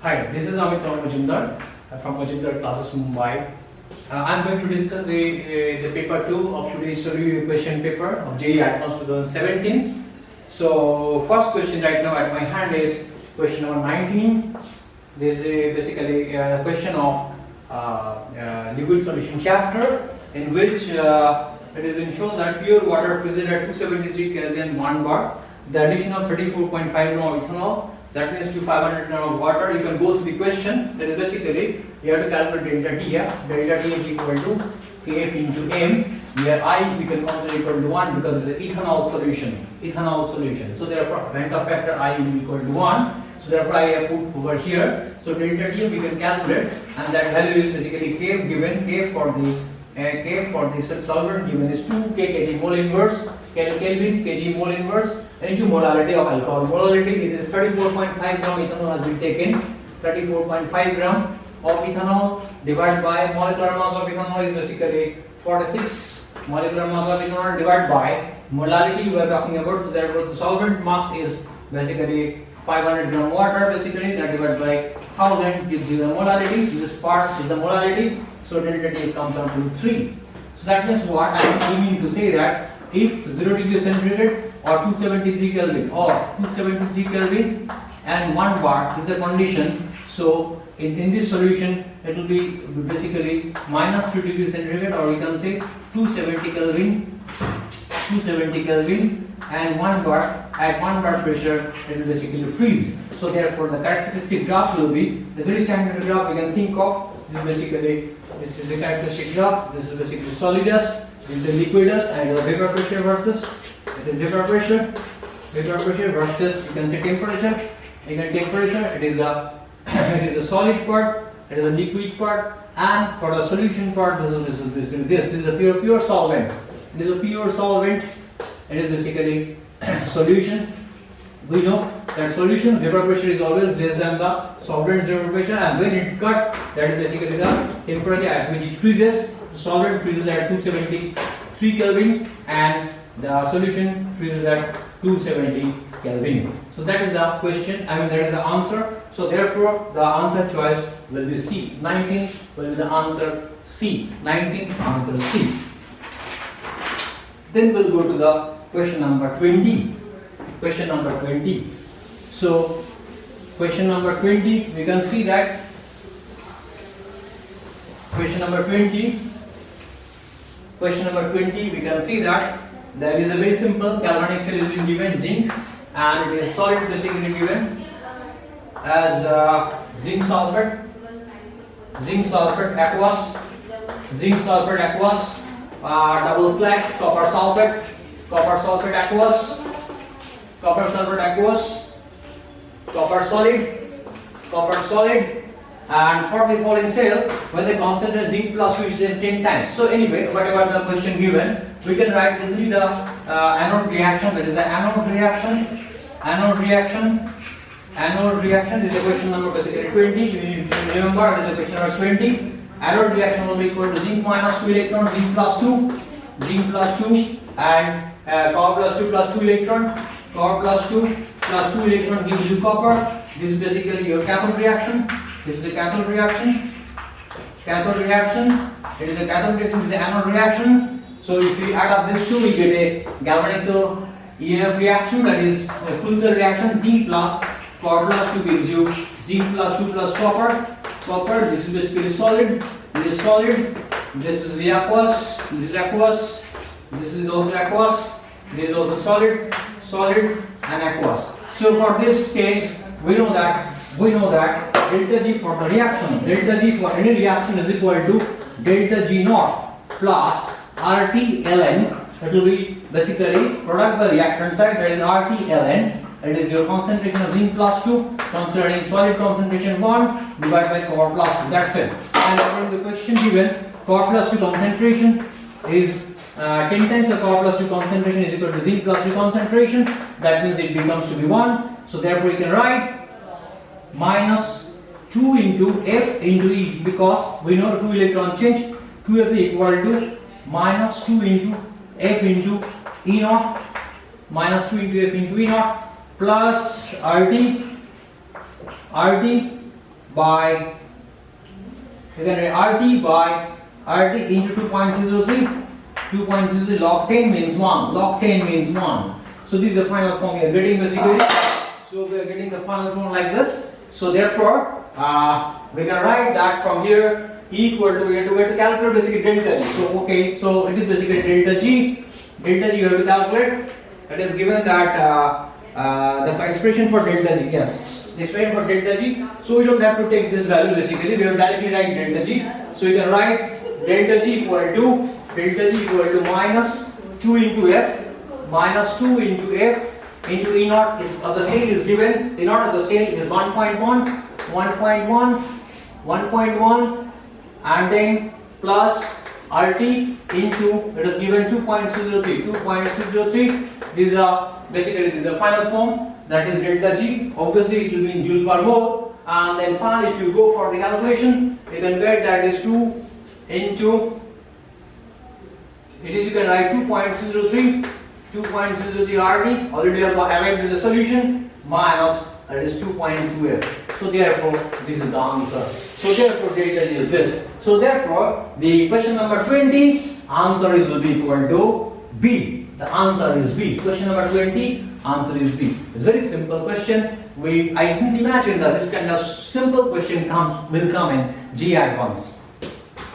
Hi, this is AMITAVA Mazumder from Mazumder Classes, Mumbai. I am going to discuss the paper 2 of today's question paper of JEE Advanced 2017. So, first question right now at my hand is question number 19. This is basically a question of liquid solution chapter, in which it has been shown that pure water freezes at 273 Kelvin 1 bar. The addition of 34.5 gram of ethanol, that means to 500 gram of water. You can go through the question. That is basically you have to calculate delta T. Delta T is equal to Kf into m, where I we can consider equal to 1 because it is the ethanol solution. So therefore delta factor I will be equal to 1. So therefore I have put over here. So delta T we can calculate, and that value is basically K given. K for the solvent given is 2 kg mole inverse Kelvin kg mole inverse into molality of alcohol. Molality is 34.5 gram ethanol has been taken. 34.5 gram of ethanol divided by molecular mass of ethanol is basically 46. Molecular mass of ethanol divided by molality we are talking about. So therefore the solvent mass is basically 500 gram water, basically that divided by 1000 gives you the molality. This part is the molality. So delta T comes down to 3. So that means what I am aiming to say, that if 0 degree centigrade or 273 Kelvin and 1 bar is the condition, so in this solution it will be basically minus 2 degree centigrade, or we can say 270 Kelvin and 1 bar. At 1 bar pressure it will basically freeze. So therefore the characteristic graph will be the very standard graph we can think of. This is the characteristic graph. This is basically solidus, this is the liquidus, and the vapor pressure versus vapor pressure versus you can say temperature. It is the solid part, it is the liquid part, and for the solution part this is a pure solvent. It is a pure solvent. It is basically solution. We know that solution vapor pressure is always less than the solvent vapor pressure, and when it cuts, that is basically the temperature at which it freezes. The solvent freezes at 273 Kelvin and the solution freezes at 270 Kelvin. So that is the question, that is the answer. So therefore the answer choice will be C. 19 will be the answer C. 19 answer C. Then we'll go to the question number 20. Question number 20. So question number 20, we can see that question number 20 we can see that there is a very simple galvanic cell is being given zinc, and it is solid basically given as zinc sulfate aqueous, double slash copper sulfate aqueous, copper solid, and for the falling cell when they concentrate zinc plus which is 10 times. So anyway, whatever the question given, we can write easily the anode reaction. That is the anode reaction. This is the question number basically 20. You need to remember this is the question number 20. Anode reaction will be equal to zinc minus 2 electron, zinc plus 2, and copper plus 2 plus 2 electron. Copper plus 2 gives you copper. This is basically your cathode reaction. This is the cathode reaction. It is the cathode reaction. This is the anode reaction. So if we add up these two, we get a galvanic cell EF reaction, that is a full cell reaction. Zinc plus copper plus 2 gives you zinc plus 2 plus copper. This is basically solid. This is solid. This is the aqueous. This is aqueous. This is also aqueous. This is also solid and aqueous. So for this case, we know that delta G for the reaction, delta G for any reaction is equal to delta G naught plus RT ln. It will be basically product by reactant side, that is RT ln. It is your concentration of zinc plus 2, considering solid concentration 1 divided by copper plus 2. That's it. And according to the question given, copper plus 2 concentration is 10 times the copper plus 2 concentration is equal to zinc plus 2 concentration. That means it becomes to be 1. So therefore you can write minus 2 into F into E, because we know 2 electron change. 2F is equal to minus 2 into F into E naught, minus 2 into F into E naught, plus RT by, you can write RT by RT into 2.203. 2.03 log 10 means 1. Log 10 means 1. So this is the final form we are getting basically. So we are getting the final form like this. So therefore, we can write that from here equal to, we have to calculate basically delta G. So okay, so it is basically delta G. Delta G you have to calculate. It is given that the expression for delta G, yes, the expression for delta G. So we don't have to take this value basically. We have directly write delta G. So you can write delta G equal to minus 2 into F, minus 2 into F into E naught is of the cell is given. E naught of the cell is 1.1, 1.1, and then plus RT into, it is given 2.203. These are basically, this is the final form, that is delta G. Obviously it will be in joule per mole, and then finally if you go for the calculation, you can get that is 2 into, it is, you can write 2.203 RT, already I have arrived at the solution, minus, that is 2.2F. So therefore this is the answer. So therefore delta G is this. So therefore the question number 20 answer is will be equal to B. The answer is B. Question number 20 answer is B. It's a very simple question. I didn't imagine that this kind of simple question will come in G Advanced.